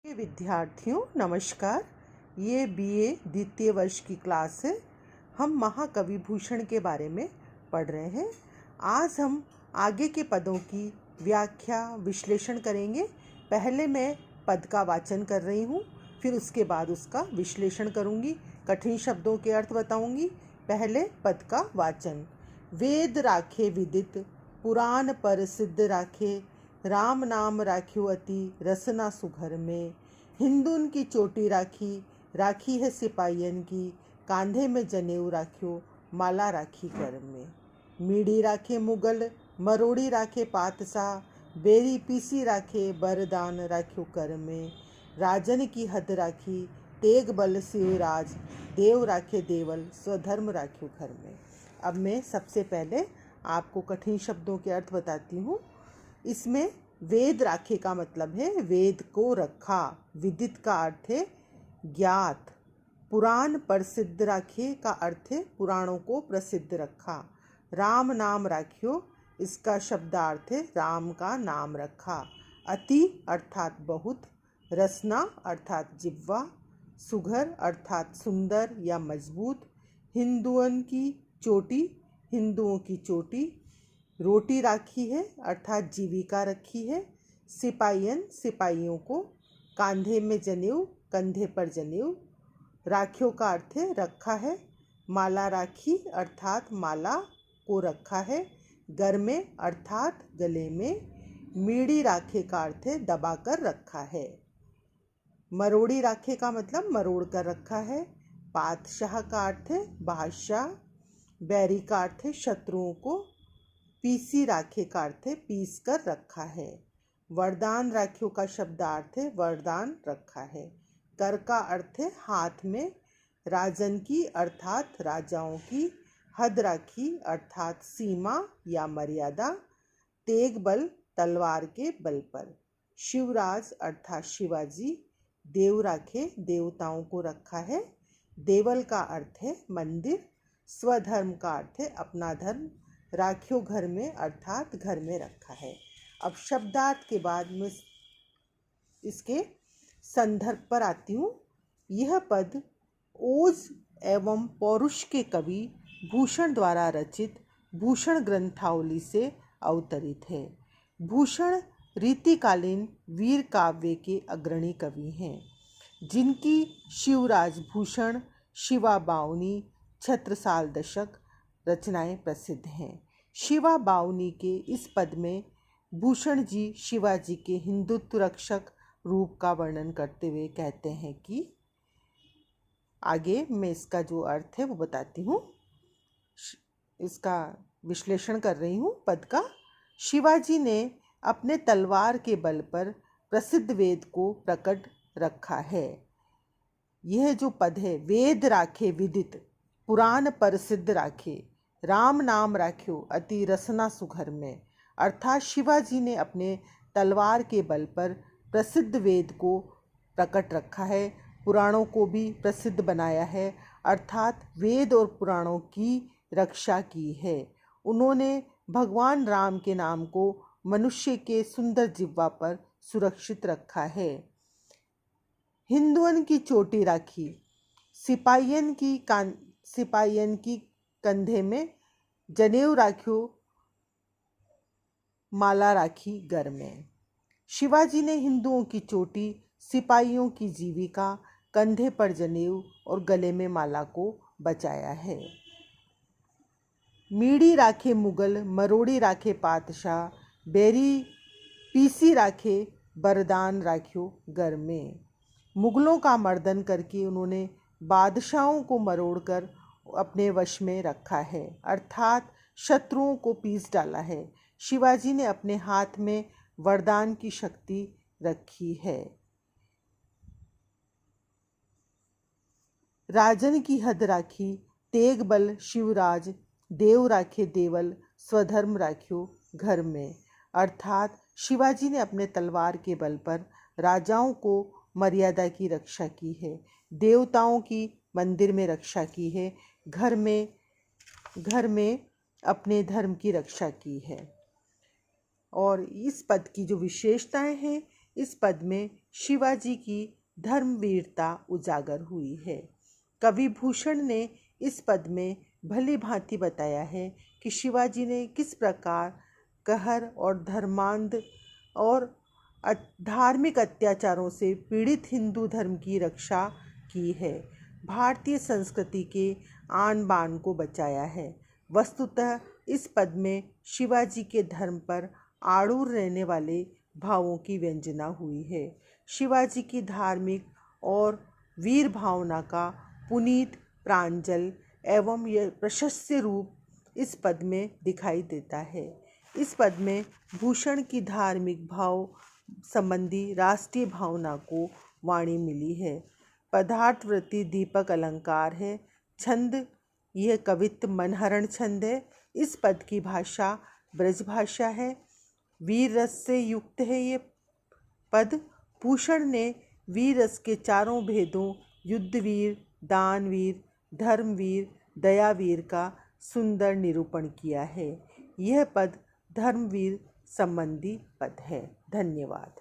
विद्यार्थियों नमस्कार। ये बीए द्वितीय वर्ष की क्लास है। हम महाकवि भूषण के बारे में पढ़ रहे हैं। आज हम आगे के पदों की व्याख्या विश्लेषण करेंगे। पहले मैं पद का वाचन कर रही हूँ, फिर उसके बाद उसका विश्लेषण करूँगी, कठिन शब्दों के अर्थ बताऊँगी। पहले पद का वाचन। वेद राखे विदित, पुराण पर सिद्ध राखे, राम नाम राख्यो अति रसना सुघर में। हिंदुन की चोटी राखी, राखी है सिपाहियन की, कांधे में जनेऊ राख्यो, माला राखी कर में। मीड़ी राखे मुगल, मरोड़ी राखे पातशाह, बेरी पीसी राखे, बरदान राख्यो कर में। राजन की हद राखी, तेग बल शिवराज, देव राखे देवल, स्वधर्म राख्यो घर में। अब मैं सबसे पहले आपको कठिन शब्दों के अर्थ बताती हूँ। इसमें वेद राखे का मतलब है वेद को रखा। विदित का अर्थ है ज्ञात। पुराण प्रसिद्ध राखे का अर्थ है पुराणों को प्रसिद्ध रखा। राम नाम राख्यो, इसका शब्दार्थ है राम का नाम रखा। अति अर्थात बहुत, रसना अर्थात जिह्वा, सुघर अर्थात सुंदर या मजबूत, हिंदुओं की चोटी, हिंदुओं की चोटी, रोटी राखी है अर्थात जीविका रखी है, सिपाहियन सिपाहियों को, कांधे में जनेऊ कंधे पर जनेऊ, राखियों का अर्थ है रखा है, माला राखी अर्थात माला को रखा है, घर में अर्थात गले में, मीड़ी राखे का अर्थ है दबाकर रखा है, मरोड़ी राखे का मतलब मरोड़ कर रखा है, पातशाह का अर्थ है बादशाह, बैरी का अर्थ है शत्रुओं को, पीसी राखे का अर्थ है पीस कर रखा है, वरदान राखियों का शब्दार्थ है वरदान रखा है, कर का अर्थ है हाथ में, राजन की अर्थात राजाओं की, हद राखी अर्थात सीमा या मर्यादा, तेग बल तलवार के बल पर, शिवराज अर्थात शिवाजी, देव राखे देवताओं को रखा है, देवल का अर्थ है मंदिर, स्वधर्म का अर्थ है अपना धर्म, राखियो घर में अर्थात घर में रखा है। अब शब्दार्थ के बाद में इसके संदर्भ पर आती हूँ। यह पद ओज एवं पौरुष के कवि भूषण द्वारा रचित भूषण ग्रंथावली से अवतरित है। भूषण रीतिकालीन वीर काव्य के अग्रणी कवि हैं, जिनकी शिवराज भूषण, शिवा बावनी, छत्रसाल दशक रचनाएं प्रसिद्ध हैं। शिवा बावनी के इस पद में भूषण जी शिवाजी के हिंदुत्व रक्षक रूप का वर्णन करते हुए कहते हैं कि आगे मैं इसका जो अर्थ है वो बताती हूँ, इसका विश्लेषण कर रही हूँ पद का। शिवाजी ने अपने तलवार के बल पर प्रसिद्ध वेद को प्रकट रखा है। यह जो पद है, वेद राखे विदित, पुराण प्रसिद्ध राखे, राम नाम राख्यो अति रसना सुघर में, अर्थात शिवाजी ने अपने तलवार के बल पर प्रसिद्ध वेद को प्रकट रखा है, पुराणों को भी प्रसिद्ध बनाया है, अर्थात वेद और पुराणों की रक्षा की है। उन्होंने भगवान राम के नाम को मनुष्य के सुंदर जिह्वा पर सुरक्षित रखा है। हिंदुओं की चोटी राखी, सिपाहियन की कंधे में जनेऊ राख्यो, माला राखी घर में। शिवाजी ने हिंदुओं की चोटी, सिपाहियों की जीविका, कंधे पर जनेऊ और गले में माला को बचाया है। मीड़ी राखे मुगल, मरोड़ी राखे पातशाह, बेरी पीसी राखे, बरदान राख्यो घर में। मुगलों का मर्दन करके उन्होंने बादशाहों को मरोड़कर अपने वश में रखा है, अर्थात शत्रुओं को पीस डाला है। शिवाजी ने अपने हाथ में वरदान की शक्ति रखी है। राजन की हद राखी, तेग बल शिवराज, देव राखे देवल, स्वधर्म राख्यो घर में, अर्थात शिवाजी ने अपने तलवार के बल पर राजाओं को मर्यादा की रक्षा की है, देवताओं की मंदिर में रक्षा की है, घर में अपने धर्म की रक्षा की है। और इस पद की जो विशेषताएं हैं, इस पद में शिवाजी की धर्मवीरता उजागर हुई है। कवि भूषण ने इस पद में भली भांति बताया है कि शिवाजी ने किस प्रकार कहर और धर्मांध और धार्मिक अत्याचारों से पीड़ित हिंदू धर्म की रक्षा की है, भारतीय संस्कृति के आन बान को बचाया है। वस्तुतः इस पद में शिवाजी के धर्म पर आड़ूर रहने वाले भावों की व्यंजना हुई है। शिवाजी की धार्मिक और वीर भावना का पुनीत, प्रांजल एवं प्रशस्य रूप इस पद में दिखाई देता है। इस पद में भूषण की धार्मिक भाव संबंधी राष्ट्रीय भावना को वाणी मिली है। पदार्थवृत्ति दीपक अलंकार है। छंद, यह कवित्व मनहरण छंद है। इस पद की भाषा ब्रज भाषा है। वीर रस से युक्त है ये पद। भूषण ने वीर रस के चारों भेदों युद्धवीर, दानवीर, धर्मवीर, दयावीर का सुंदर निरूपण किया है। यह पद धर्मवीर संबंधी पद है। धन्यवाद।